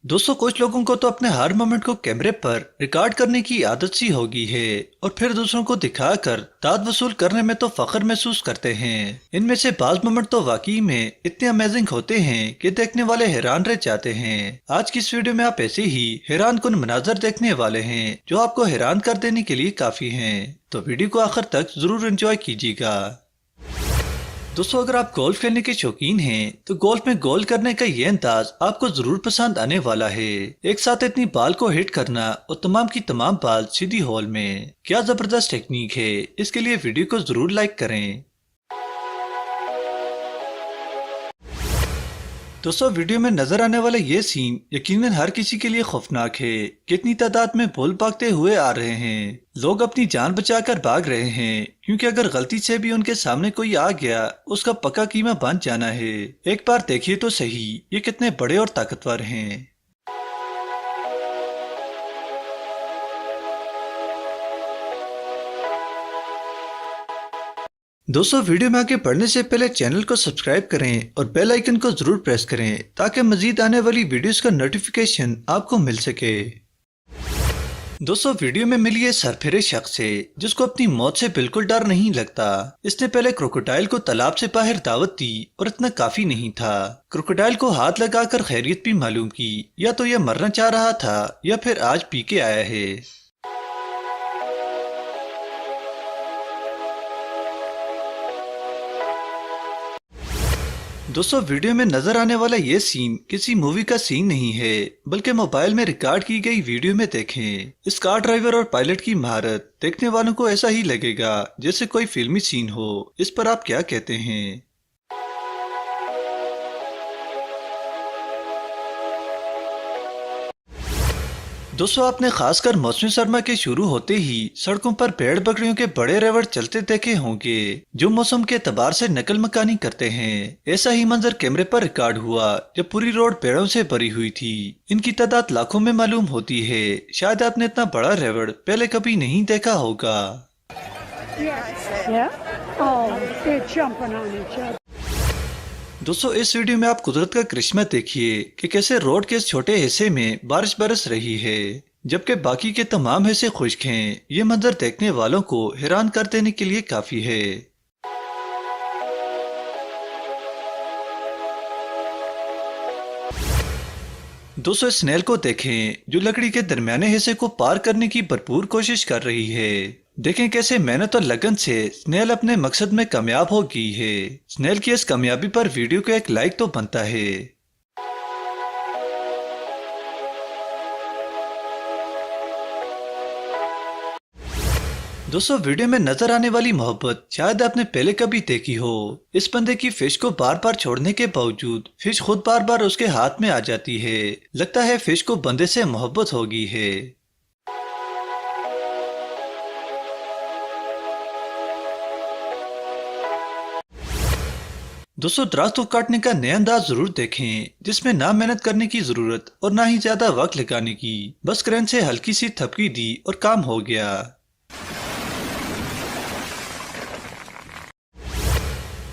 दोस्तों, कुछ लोगों को तो अपने हर मोमेंट को कैमरे पर रिकॉर्ड करने की आदत सी हो गई है और फिर दूसरों को दिखाकर दाद वसूल करने में तो फख्र महसूस करते हैं। इनमें से बाज मोमेंट तो वाकई में इतने अमेजिंग होते हैं कि देखने वाले हैरान रह जाते हैं। आज की इस वीडियो में आप ऐसे ही हैरान कुन मनाजर देखने वाले हैं जो आपको हैरान कर देने के लिए काफी हैं। तो वीडियो को आखिर तक जरूर एंजॉय कीजिएगा। दोस्तों, अगर आप गोल्फ खेलने के शौकीन हैं तो गोल्फ में गोल करने का ये अंदाज आपको जरूर पसंद आने वाला है। एक साथ इतनी बाल को हिट करना और तमाम की तमाम बाल सीधी होल में, क्या जबरदस्त टेक्निक है। इसके लिए वीडियो को जरूर लाइक करें। दोस्तों, वीडियो में नजर आने वाला ये सीन यकीनन हर किसी के लिए खौफनाक है। कितनी तादाद में बुल भागते हुए आ रहे हैं। लोग अपनी जान बचाकर भाग रहे हैं क्योंकि अगर गलती से भी उनके सामने कोई आ गया उसका पक्का कीमा बन जाना है। एक बार देखिए तो सही, ये कितने बड़े और ताकतवर हैं। दोस्तों, वीडियो में आगे बढ़ने से पहले चैनल को सब्सक्राइब करें और बेल आइकन को जरूर प्रेस करें ताकि मजीद आने वाली वीडियोस का नोटिफिकेशन आपको मिल सके। दोस्तों, वीडियो में मिली है सरफिरे शख्स है जिसको अपनी मौत से बिल्कुल डर नहीं लगता। इसने पहले क्रोकोडाइल को तालाब से बाहर दावत दी और इतना काफी नहीं था। क्रोकोडाइल को हाथ लगाकर खैरियत भी मालूम की। या तो यह मरना चाह रहा था या फिर आज पी के आया है। दोस्तों, वीडियो में नजर आने वाला ये सीन किसी मूवी का सीन नहीं है बल्कि मोबाइल में रिकॉर्ड की गई वीडियो में देखें। इस कार ड्राइवर और पायलट की महारत देखने वालों को ऐसा ही लगेगा जैसे कोई फिल्मी सीन हो। इस पर आप क्या कहते हैं? दोस्तों, आपने खासकर मौसमी सरमा के शुरू होते ही सड़कों पर भेड़ बकरियों के बड़े रेवड़ चलते देखे होंगे जो मौसम के एतबार से नकल मकानी करते हैं। ऐसा ही मंजर कैमरे पर रिकॉर्ड हुआ जब पूरी रोड भेड़ों से भरी हुई थी। इनकी तादाद लाखों में मालूम होती है। शायद आपने इतना बड़ा रेवड़ पहले कभी नहीं देखा होगा। दोस्तों, इस वीडियो में आप कुदरत का करिश्मा देखिए कि कैसे रोड के इस छोटे हिस्से में बारिश बरस रही है जबकि बाकी के तमाम हिस्से खुश्क हैं। ये मंजर देखने वालों को हैरान कर देने के लिए काफी है। दोस्तों, इस स्नेल को देखें जो लकड़ी के दरमियाने हिस्से को पार करने की भरपूर कोशिश कर रही है। देखें कैसे मेहनत और लगन से स्नेल अपने मकसद में कामयाब हो गई है। स्नेल की इस कामयाबी पर वीडियो को एक लाइक तो बनता है। दोस्तों, वीडियो में नजर आने वाली मोहब्बत शायद आपने पहले कभी देखी हो। इस बंदे की फिश को बार बार छोड़ने के बावजूद फिश खुद बार बार उसके हाथ में आ जाती है। लगता है फिश को बंदे से मोहब्बत हो गई है। दोस्तों, दरख्त को काटने का नया अंदाज जरूर देखें जिसमें ना मेहनत करने की जरूरत और ना ही ज्यादा वक्त लगाने की। बस क्रेन से हल्की सी थपकी दी और काम हो गया।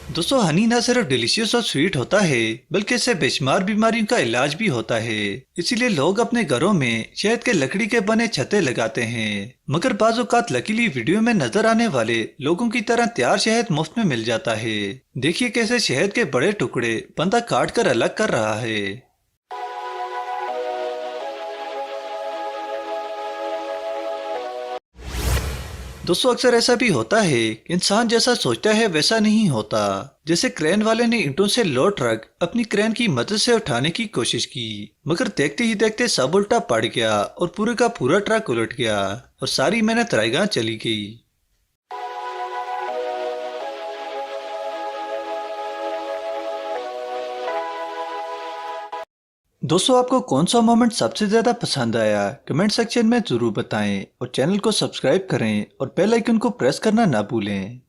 दोस्तों, हनी ना सिर्फ डिलीशियस और स्वीट होता है बल्कि इससे बेशुमार बीमारियों का इलाज भी होता है। इसीलिए लोग अपने घरों में शहद के लकड़ी के बने छत्ते लगाते हैं। मगर बाज़ औक़ात लकीली वीडियो में नजर आने वाले लोगों की तरह तैयार शहद मुफ्त में मिल जाता है। देखिए कैसे शहद के बड़े टुकड़े बंदा काट कर अलग कर रहा है। दोस्तों, अक्सर ऐसा भी होता है कि इंसान जैसा सोचता है वैसा नहीं होता। जैसे क्रेन वाले ने ईंटों से लोड ट्रक अपनी क्रेन की मदद से उठाने की कोशिश की मगर देखते ही देखते सब उल्टा पड़ गया और पूरे का पूरा ट्रक उलट गया और सारी मेहनत रायगां चली गई। दोस्तों, आपको कौन सा मोमेंट सबसे ज्यादा पसंद आया कमेंट सेक्शन में जरूर बताएं और चैनल को सब्सक्राइब करें और बेल आइकन को प्रेस करना ना भूलें।